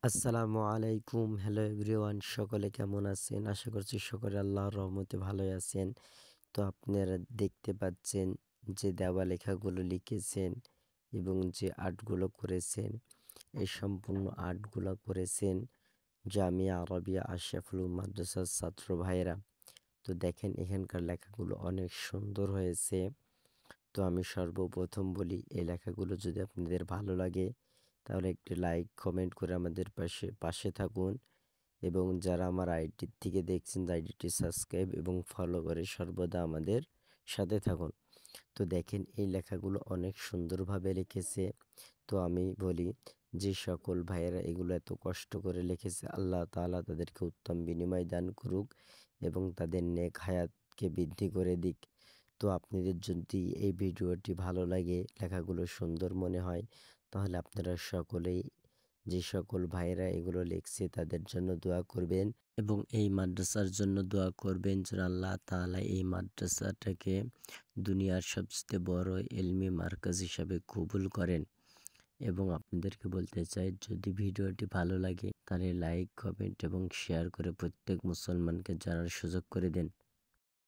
আসসালামু আলাইকুম। Hello everyone, সকলে কেমন আছেন? আশা করছি সকলে আল্লাহর রহমতে ভালোই আছেন। তো আপনারা দেখতে পাচ্ছেন যে দেওয়ালেখাগুলো লিখেছেন এবং যে আর্টগুলো করেছেন, এই সম্পূর্ণ আর্টগুলো করেছেন জামিয়া আরবিয়া আশরাফুল মাদ্রাসার ছাত্র ভাইয়েরা। তো দেখেন এখানকার লেখাগুলো অনেক সুন্দর হয়েছে। তো আমি সর্বপ্রথম বলি, এই লেখাগুলো যদি আপনাদের ভালো লাগে তাহলে একটি লাইক কমেন্ট করে আমাদের পাশে পাশে থাকুন, এবং যারা আমার আইডি থেকে দেখছেন আইডিটি সাবস্ক্রাইব এবং ফলো করে সর্বদা আমাদের সাথে থাকুন। তো দেখেন এই লেখাগুলো অনেক সুন্দরভাবে লিখেছে। তো আমি বলি, যে সকল ভাইয়েরা এগুলো এত কষ্ট করে লিখেছে, আল্লাহ তাআলা তাদেরকে উত্তম বিনিময় দান করুক এবং তাদের নেক হায়াতকে বৃদ্ধি করে দিক। তো আপনাদের যদি এই ভিডিওটি ভালো লাগে, লেখাগুলো সুন্দর মনে হয়, তাহলে আপনারা সকলেই, যে সকল ভাইয়েরা এগুলো লিখছে তাদের জন্য দোয়া করবেন এবং এই মাদ্রাসার জন্য দোয়া করবেন যেন আল্লাহ তাআলা এই মাদ্রাসাটাকে দুনিয়ার সবচেয়ে বড় ইলমি মার্কাজ হিসাবে কবুল করেন। এবং আপনাদেরকে বলতে চাই, যদি ভিডিওটি ভালো লাগে তাহলে লাইক কমেন্ট এবং শেয়ার করে প্রত্যেক মুসলমানকে জানার সুযোগ করে দেন।